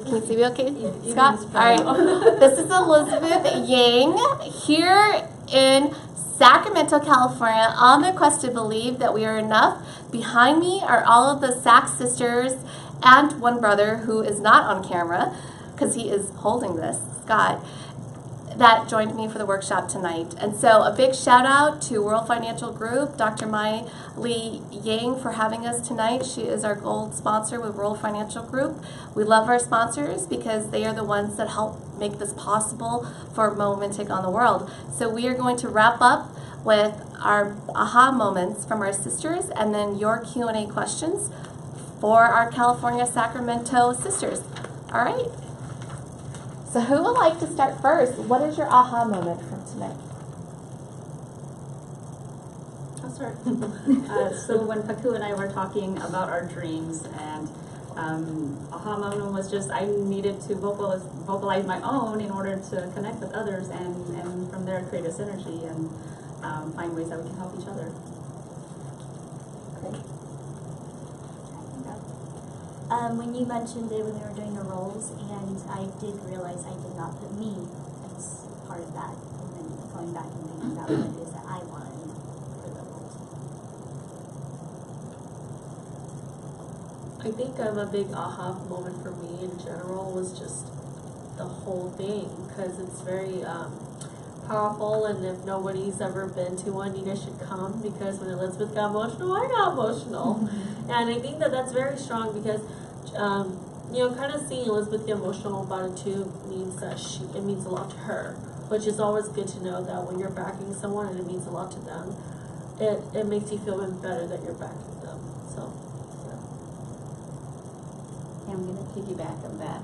Can you see me okay, Scott? All right. This is Elizabeth Yang here in Sacramento, California, on the quest to believe that we are enough. Behind me are all of the Sac sisters and one brother who is not on camera because he is holding this, Scott, that joined me for the workshop tonight. And so a big shout out to World Financial Group, Dr. Mai Lee Yang, for having us tonight. She is our gold sponsor with World Financial Group. We love our sponsors because they are the ones that help make this possible for Hmong women take on the world. So we are going to wrap up with our aha moments from our sisters and then your Q&A questions for our California Sacramento sisters. All right. So who would like to start first? What is your aha moment from tonight? I'll start. So when Paku and I were talking about our dreams, and aha moment was just I needed to vocalize my own in order to connect with others, and from there create a synergy and find ways that we can help each other. Great. When you mentioned it when we were doing the roles, and I did realize I did not put me as part of that, and then going back and thinking about what it is that I wanted for the roles. I think a big aha moment for me in general was just the whole thing, because it's very powerful, and if nobody's ever been to one, you guys should come, because when Elizabeth got emotional, I got emotional. And I think that that's very strong because you know, kind of seeing Elizabeth get emotional about it too means that it means a lot to her, which is always good to know that when you're backing someone and it means a lot to them, it makes you feel even better that you're backing them. So, yeah. I'm going to piggyback on that.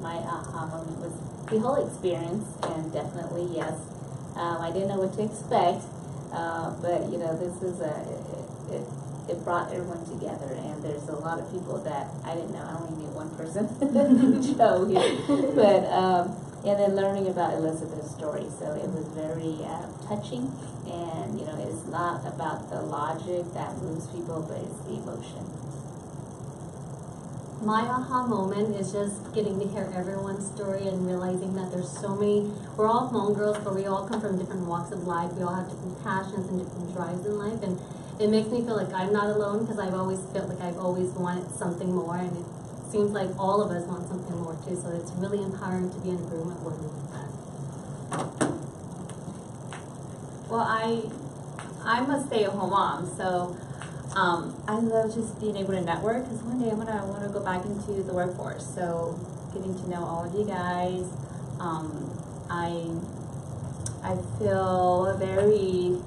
My aha moment was the whole experience, and definitely yes. I didn't know what to expect, but you know, this is it brought everyone together, and there's a lot of people that I didn't know. I only knew one person Joe here, but and then learning about Elizabeth's story, so it was very touching. And you know, it's not about the logic that moves people, but it's the emotion. My aha moment is just getting to hear everyone's story and realizing that there's so many, we're all Hmong girls, but we all come from different walks of life. We all have different passions and different drives in life, and it makes me feel like I'm not alone, because I've always felt like I've always wanted something more, and it seems like all of us want something more too, so it's really empowering to be in agreement with that. Well, I'm a stay-at-home mom, so I love just being able to network, because one day I want to go back into the workforce. So getting to know all of you guys, I feel very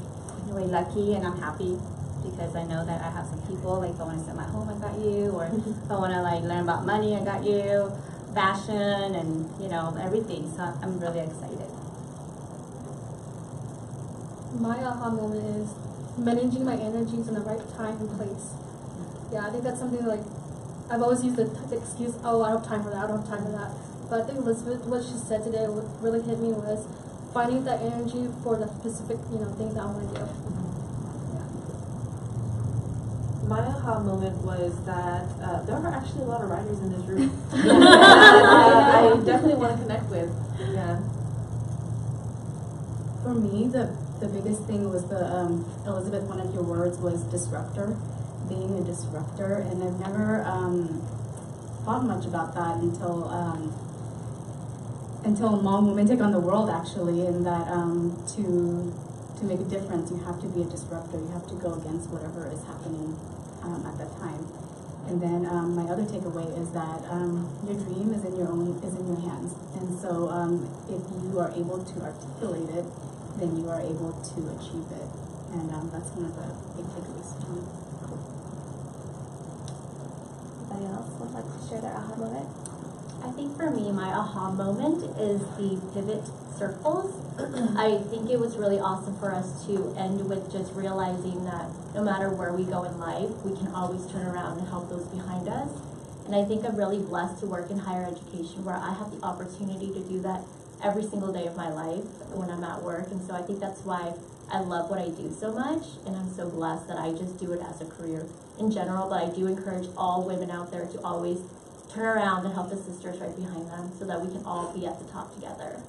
lucky, and I'm happy because I know that I have some people, like if I want to sell my home, I got you, or if I want to like learn about money, I got you, fashion, and you know, everything. So I'm really excited. My aha moment is managing my energies in the right time and place. Yeah, I think that's something like I've always used the excuse, oh, I don't have time for that, I don't have time for that. But I think Elizabeth, what she said today, what really hit me was finding that energy for the specific, things that I want to do. My aha moment was that there are actually a lot of writers in this room. I definitely want to connect with. Yeah. For me, the biggest thing was Elizabeth, one of your words was disruptor, being a disruptor, and I've never thought much about that until Hmong women take on the world, actually, and that to make a difference, you have to be a disruptor. You have to go against whatever is happening at that time. And then my other takeaway is that your dream is in your hands, and so if you are able to articulate it, then you are able to achieve it, and that's one of the big takeaways for me. Anybody else would like to share their aha moment? I think for me, my aha moment is the pivot circles. I think it was really awesome for us to end with just realizing that no matter where we go in life, we can always turn around and help those behind us. And I think I'm really blessed to work in higher education, where I have the opportunity to do that every single day of my life when I'm at work. And so I think that's why I love what I do so much, and I'm so blessed that I just do it as a career in general. But I do encourage all women out there to always turn around and help the sisters right behind them so that we can all be at the top together.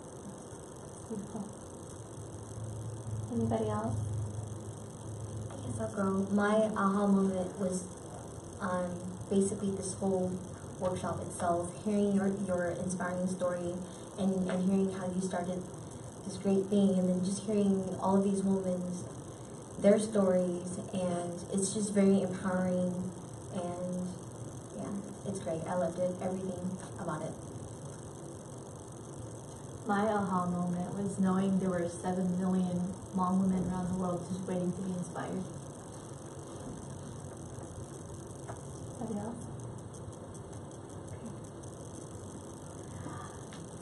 Beautiful. Anybody else? I guess I'll go. My aha moment was basically this whole workshop itself, hearing your inspiring story and hearing how you started this great thing, and then just hearing all of these women's, their stories, and it's just very empowering, and yeah, it's great. I loved it, everything about it. My aha moment was knowing there were 7 million Hmong women around the world just waiting to be inspired. Anybody else?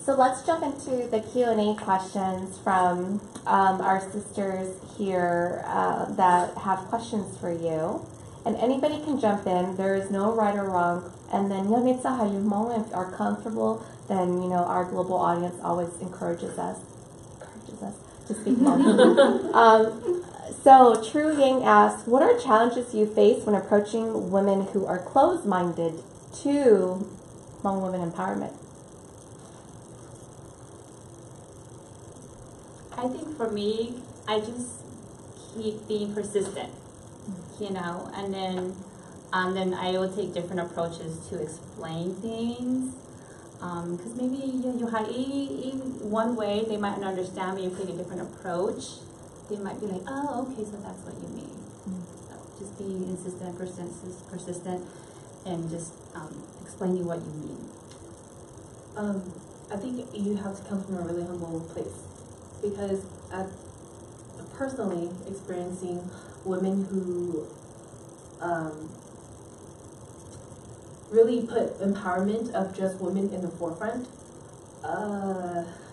So let's jump into the Q&A questions from our sisters here that have questions for you. And anybody can jump in. There is no right or wrong. And then if you are comfortable, then our global audience always encourages us to speak Hmong. So True Yang asks, what are challenges you face when approaching women who are closed-minded to Hmong women empowerment? I think for me, I just keep being persistent, and then I will take different approaches to explain things. Because maybe you have in one way they might not understand, but you take a different approach. They might be like, oh, okay, so that's what you mean. So just being insistent, persistent, and just explaining what you mean. I think you have to come from a really humble place, because personally experiencing women who really put empowerment of just women in the forefront,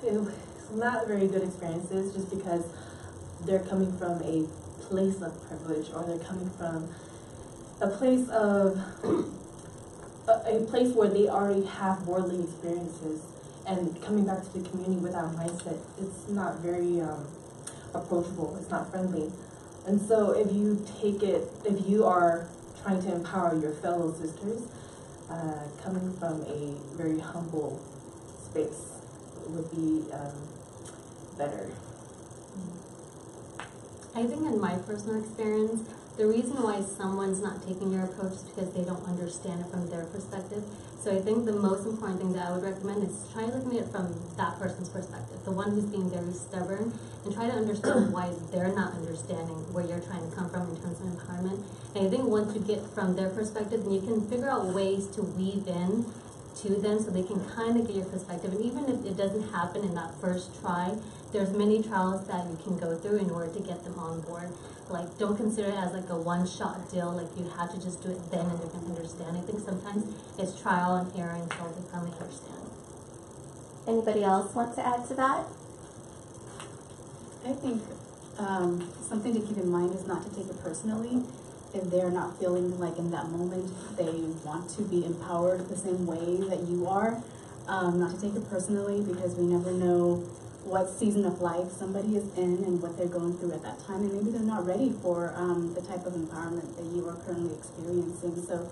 it's not very good experiences, just because they're coming from a place of privilege, or they're coming from a place of a place where they already have worldly experiences, and coming back to the community with that mindset, it's not very approachable, it's not friendly. And so if you are trying to empower your fellow sisters, coming from a very humble space would be better. I think in my personal experience, the reason why someone's not taking your approach is because they don't understand it from their perspective. So I think the most important thing that I would recommend is try looking at it from that person's perspective, the one who's being very stubborn, and try to understand why they're not understanding where you're trying to come from in terms of empowerment. And I think once you get from their perspective, then you can figure out ways to weave in to them so they can kind of get your perspective. And even if it doesn't happen in that first try, there's many trials that you can go through in order to get them on board. Like, don't consider it as like a one-shot deal, like you have to just do it then and they're going to understand. I think sometimes it's trial and error until they finally understand. Anybody else want to add to that? I think something to keep in mind is not to take it personally. If they're not feeling like in that moment they want to be empowered the same way that you are, not to take it personally, because we never know what season of life somebody is in and what they're going through at that time, and maybe they're not ready for the type of empowerment that you are currently experiencing. So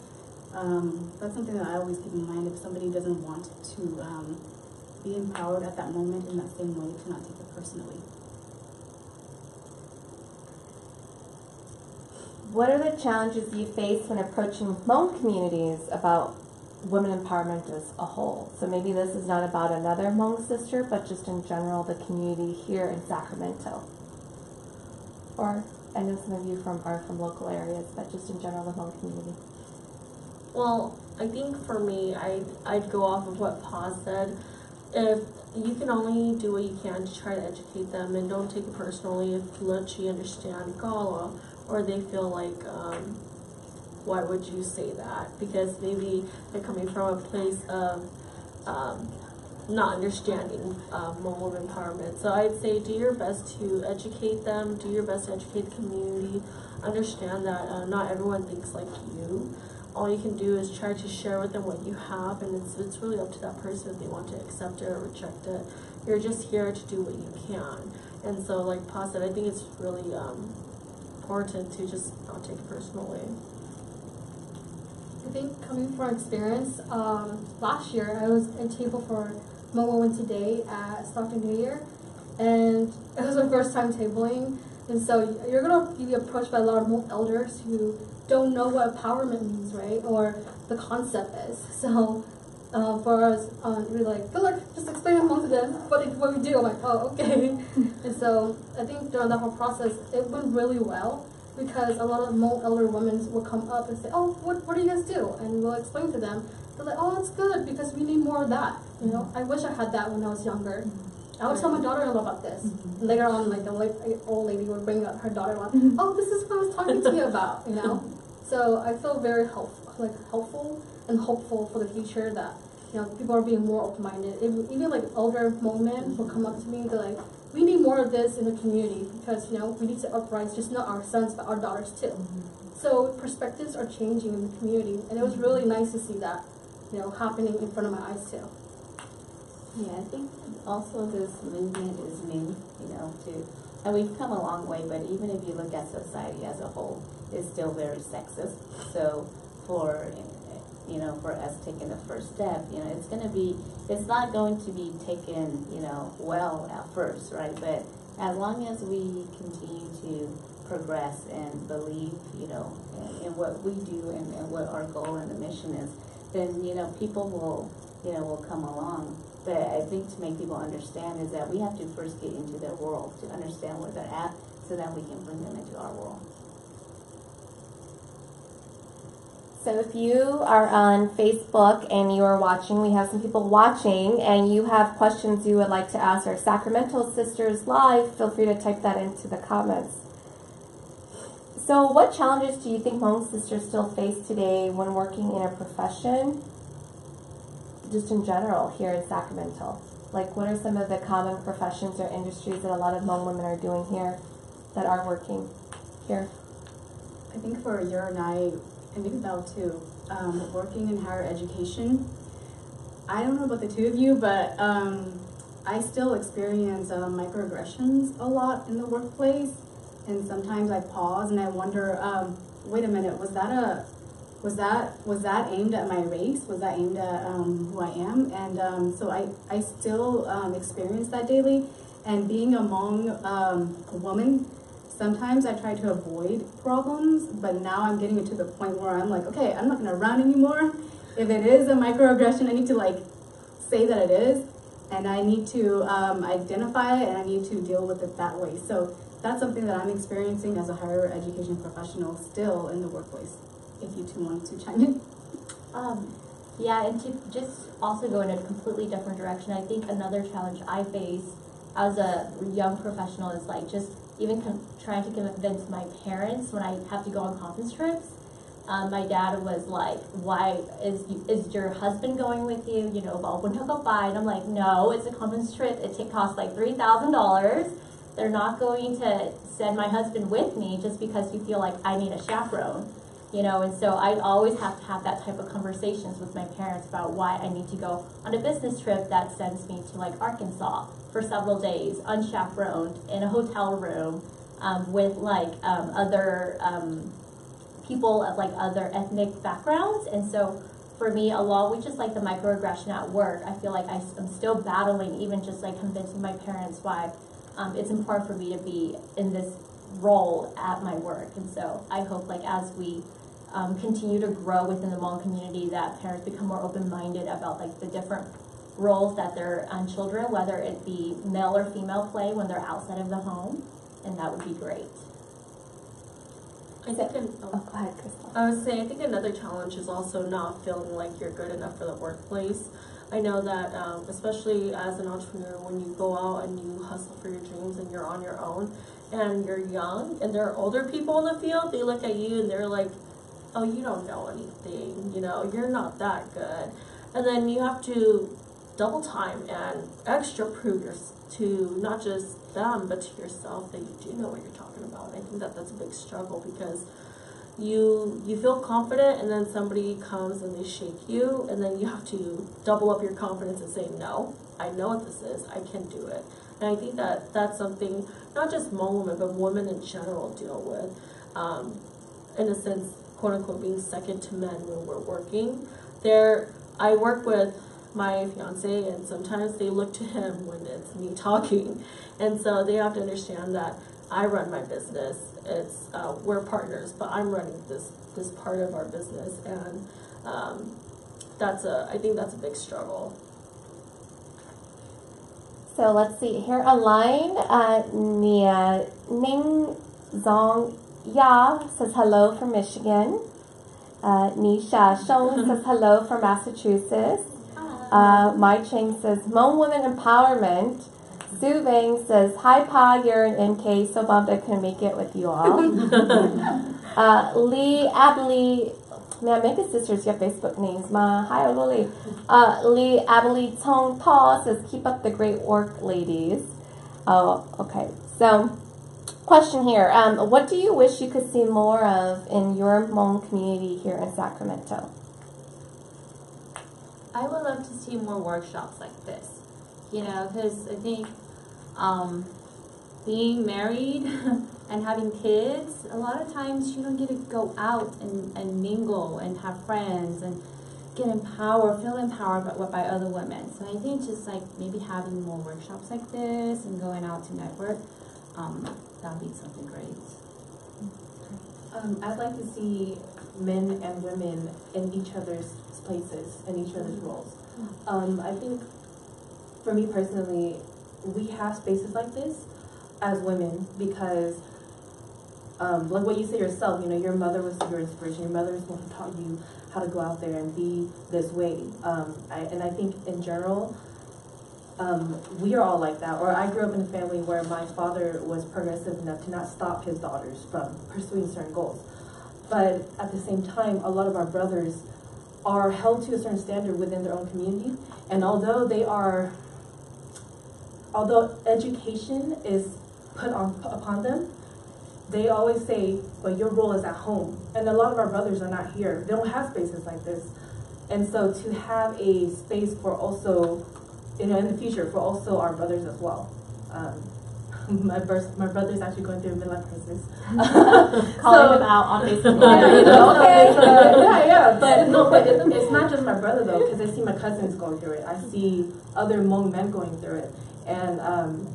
that's something that I always keep in mind. If somebody doesn't want to be empowered at that moment in that same way, to not take it personally. What are the challenges you face when approaching Hmong communities about women empowerment as a whole? So maybe this is not about another Hmong sister, but just in general the community here in Sacramento. Or I know some of you are from local areas, but just in general the Hmong community. Well, I think for me, I'd go off of what Pa said. If you can only do what you can to try to educate them, and don't take it personally if Luchi understand Gala, or they feel like, why would you say that? Because maybe they're coming from a place of not understanding Hmong women empowerment. So I'd say do your best to educate them, do your best to educate the community, understand that not everyone thinks like you. All you can do is try to share with them what you have, and it's really up to that person if they want to accept it or reject it. You're just here to do what you can. And so like Pa said, I think it's really important to just not take it personally. think coming from experience, last year I was at table for Hmong Women Today at Stockton New Year, and it was my first time tabling. And so you're gonna be approached by a lot of Hmong elders who don't know what empowerment means, right, or the concept is. So for us, we're like, good luck, just explain Hmong to them what we do. I'm like, oh, okay. And so I think during the whole process, it went really well, because a lot of Hmong elder women will come up and say, oh, what do you guys do? And we'll explain to them. They're like, oh, it's good, because we need more of that. You know, I wish I had that when I was younger. I would tell my daughter-in-law about this. And later on, like the old lady would bring up her daughter-in-law. Oh, this is what I was talking to you about. You know, so I feel very helpful and hopeful for the future that, you know, people are being more open-minded. Even like older Hmong men will come up to me. They're like, we need more of this in the community, because, you know, we need to uprise just not our sons but our daughters too. So perspectives are changing in the community, and it was really nice to see that, you know, happening in front of my eyes too. Yeah, I think also this movement is new, you know, and we've come a long way, but even if you look at society as a whole, it's still very sexist. So for us taking the first step, you know, it's not going to be taken, you know, well at first, right? But as long as we continue to progress and believe, you know, in what we do and what our goal and the mission is, then, you know, people will come along. But I think to make people understand is that we have to first get into their world to understand where they're at, so that we can bring them into our world. So if you are on Facebook and you are watching, we have some people watching, and you have questions you would like to ask our Sacramento sisters live, feel free to type that into the comments. So what challenges do you think Hmong sisters still face today when working in a profession, just in general here in Sacramento? Like, what are some of the common professions or industries that a lot of Hmong women are doing here that are working here? I think for Yer and I, and maybe Belle too, working in higher education, I don't know about the two of you, but I still experience microaggressions a lot in the workplace, and sometimes I pause and I wonder, wait a minute, was that aimed at my race? Was that aimed at who I am? And so I still experience that daily. And being a Hmong woman, sometimes I try to avoid problems, but now I'm getting to the point where I'm like, okay, I'm not gonna run anymore. If it is a microaggression, I need to like say that it is, and I need to identify it, and I need to deal with it that way. So that's something that I'm experiencing as a higher education professional still in the workplace. If you two wanted to chime in. Yeah, and to just also go in a completely different direction, I think another challenge I face as a young professional is like just even trying to convince my parents when I have to go on conference trips. My dad was like, why is your husband going with you? You know, and I'm like, no, it's a conference trip. It costs like $3,000. They're not going to send my husband with me just because you feel like I need a chaperone. You know, and so I always have to have that type of conversations with my parents about why I need to go on a business trip that sends me to like Arkansas for several days, unchaperoned, in a hotel room, with like other people of like other ethnic backgrounds. And so for me, along with just like the microaggression at work, I feel like I'm still battling, even just like convincing my parents why it's important for me to be in this role at my work. And so I hope like as we continue to grow within the Hmong community, that parents become more open-minded about like the different roles that their children, whether it be male or female, play when they're outside of the home, and that would be great. Go ahead, Crystal. I was saying, I think another challenge is also not feeling like you're good enough for the workplace. I know that, especially as an entrepreneur, when you go out and you hustle for your dreams and you're on your own and you're young and there are older people in the field, they look at you and they're like, oh, you don't know anything, you know, you're not that good. And then you have to double time and extra prove to not just them, but to yourself that you do know what you're talking about. And I think that that's a big struggle, because you feel confident and then somebody comes and they shake you, and then you have to double up your confidence and say, no, I know what this is, I can do it. And I think that that's something not just Hmong women, but women in general deal with. In a sense, quote unquote being second to men when we're working. I work with my fiance, and sometimes they look to him when it's me talking, and so they have to understand that I run my business. It's we're partners, but I'm running this part of our business, and I think that's a big struggle. So let's see here online. Nia Ning Zong Ya says hello from Michigan. Nisha Shong says hello from Massachusetts. Mai Ching says Hmong Women Empowerment. Sue Vang says, hi Pa, you're an NK, so bummed I couldn't make it with you all. Lee Abley, may I make a sisters your Facebook names? Ma, hi Ololi. Lee Abley Tong Pa says, keep up the great work, ladies. Oh, okay. So, question here. What do you wish you could see more of in your Hmong community here in Sacramento? I would love to see more workshops like this, you know, because I think being married and having kids, a lot of times you don't get to go out and mingle and have friends and get empowered, feel empowered by other women. So I think just like maybe having more workshops like this and going out to network, that would be something great. I'd like to see men and women in each other's places and each other's roles. I think for me personally, we have spaces like this as women because like what you say yourself, you know, your mother was your inspiration, your mother was the one who taught you how to go out there and be this way. And I think in general, we are all like that. Or I grew up in a family where my father was progressive enough to not stop his daughters from pursuing certain goals. But at the same time, a lot of our brothers are held to a certain standard within their own community. And although education is put upon them, they always say, well, your role is at home. And a lot of our brothers are not here. They don't have spaces like this. And so to have a space for also, you know, in the future, for also our brothers as well. My brother's actually going through a midlife crisis. Calling him out on Facebook. But it's not just my brother though, because I see my cousins going through it. I see other Hmong men going through it. And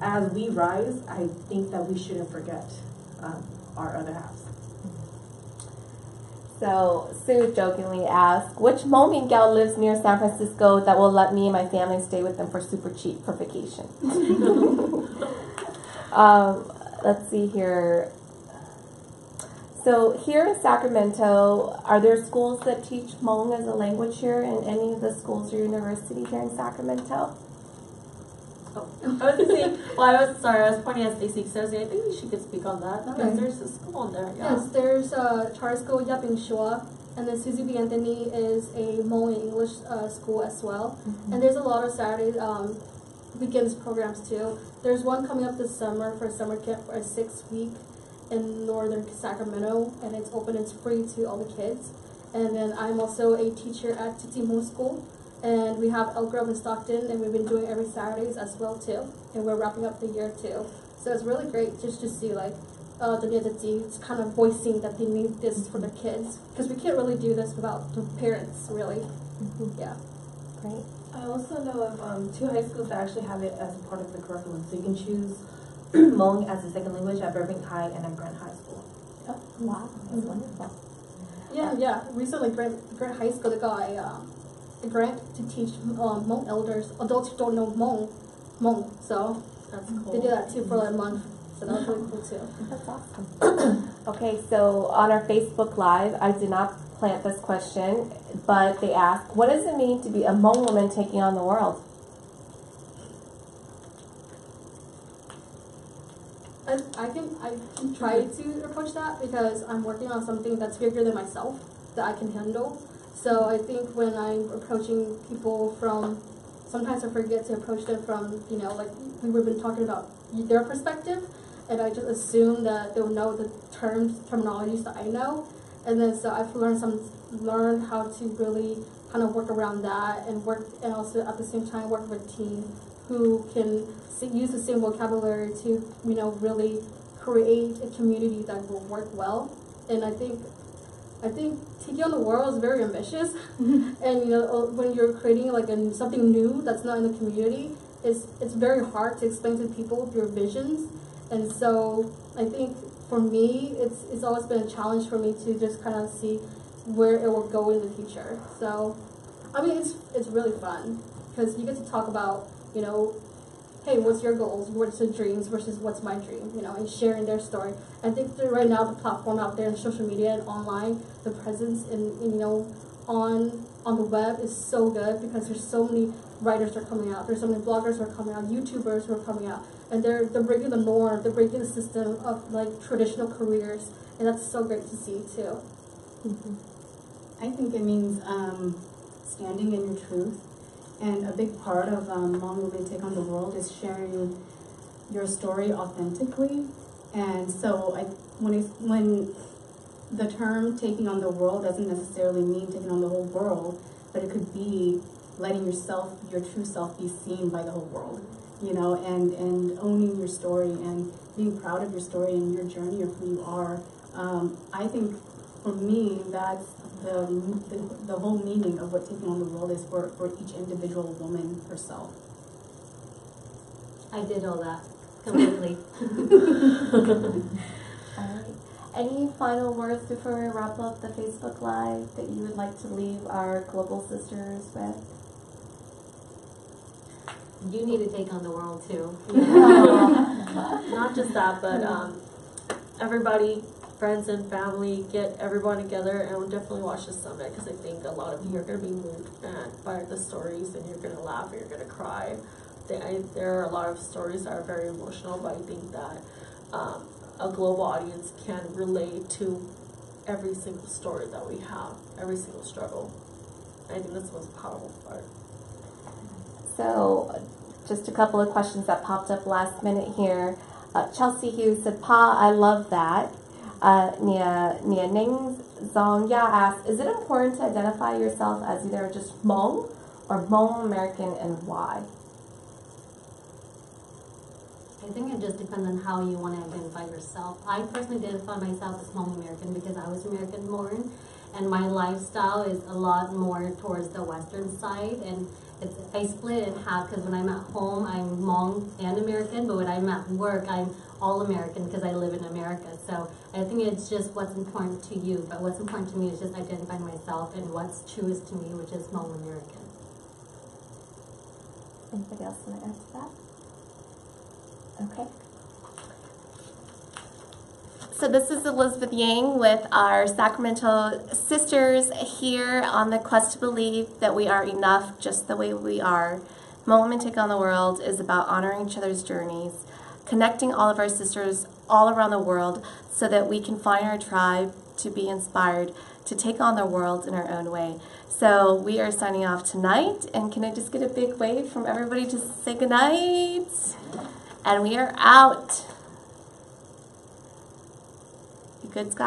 as we rise, I think that we shouldn't forget our other halves. So Sue jokingly asked, which Hmong gal lives near San Francisco that will let me and my family stay with them for super cheap for vacation? Let's see here. So here in Sacramento, are there schools that teach Hmong as a language here in any of the schools or university here in Sacramento? I was pointing at Stacy says, I think she could speak on that. Okay. There's a school in there. Yeah. Yes, there's charter school Yaping Shua, and then Susie B. Anthony is a Hmong and English school as well. Mm-hmm. And there's a lot of Saturday weekends programs too. There's one coming up this summer for summer camp for a 6-week in northern Sacramento, and it's open, it's free to all the kids. And then I'm also a teacher at Titi Hmong School, and we have Elk Grove in Stockton, and we've been doing every Saturdays as well too. And we're wrapping up the year too. So it's really great just to see like the Nietati kind of voicing that they need this for the kids, because we can't really do this without the parents, really. Mm-hmm. Yeah. Great. I also know of 2 high schools that actually have it as a part of the curriculum. So you can choose Hmong as a second language at Burbank High and at Grant High School. Oh, wow, that's wonderful. Yeah. Recently, Grant High School, they got a grant to teach Hmong elders, adults who don't know Hmong. So That's cool. they did that too for like a month. So that was really cool too. That's awesome. Okay, so on our Facebook Live, I did not plant this question, but they asked, what does it mean to be a Hmong woman taking on the world? I can try to approach that because I'm working on something that's bigger than myself that I can handle. So I think when I'm approaching people from, sometimes I forget to approach them from, you know, like we've been talking about their perspective, and I just assume that they'll know the terminologies that I know. And then so I've learned how to really kind of work around that and also at the same time work with a team who can use the same vocabulary to, you know, really create a community that will work well. And I think I think taking on the world is very ambitious, and you know, when you're creating like something new that's not in the community, it's very hard to explain to people your visions. And so I think for me, it's always been a challenge for me to just kind of see where it will go in the future. So I mean, it's really fun because you get to talk about, you know, hey, what's your goals? What's your dreams versus what's my dream? You know, and sharing their story. I think that right now the platform out there in social media and online, the presence in you know on the web is so good because there's so many writers that are coming out. There's so many bloggers who are coming out, YouTubers who are coming out, and they're breaking the norm. They're breaking the system of like traditional careers, and that's so great to see too. I think it means standing in your truth. And a big part of Hmong Women Take on the World is sharing your story authentically. And so when the term taking on the world doesn't necessarily mean taking on the whole world, but it could be letting yourself, your true self, be seen by the whole world, you know, and owning your story and being proud of your story and your journey of who you are. I think for me, that's the whole meaning of what taking on the world is for each individual woman herself. I did all that completely. Alright. Any final words before we wrap up the Facebook Live that you would like to leave our global sisters with? You need to take on the world too. Not just that, but everybody, friends and family, get everyone together and definitely watch the summit because I think a lot of you are going to be moved by the stories and you're going to laugh and you're going to cry. There are a lot of stories that are very emotional, but I think that a global audience can relate to every single story that we have, every single struggle. I think that's the most powerful part. So, just a couple of questions that popped up last minute here. Chelsea Hughes said, "Pa, I love that." Nia Ning Zong Ya asked, "Is it important to identify yourself as either just Hmong or Hmong American, and why?" I think it just depends on how you want to identify yourself. I personally identify myself as Hmong American because I was American born, and my lifestyle is a lot more towards the Western side, and I split it in half because when I'm at home, I'm Hmong and American, but when I'm at work, I'm all American because I live in America. So I think it's just what's important to you, but what's important to me is just identifying myself and what's truest to me, which is Hmong American. Anybody else want to add to that? Okay. So this is Elizabeth Yang with our Sacramento sisters here on the quest to believe that we are enough just the way we are. Hmong Women Take on the World is about honoring each other's journeys, connecting all of our sisters all around the world so that we can find our tribe to be inspired to take on the world in our own way. So we are signing off tonight, and can I just get a big wave from everybody to say goodnight? And we are out. You good, Scott?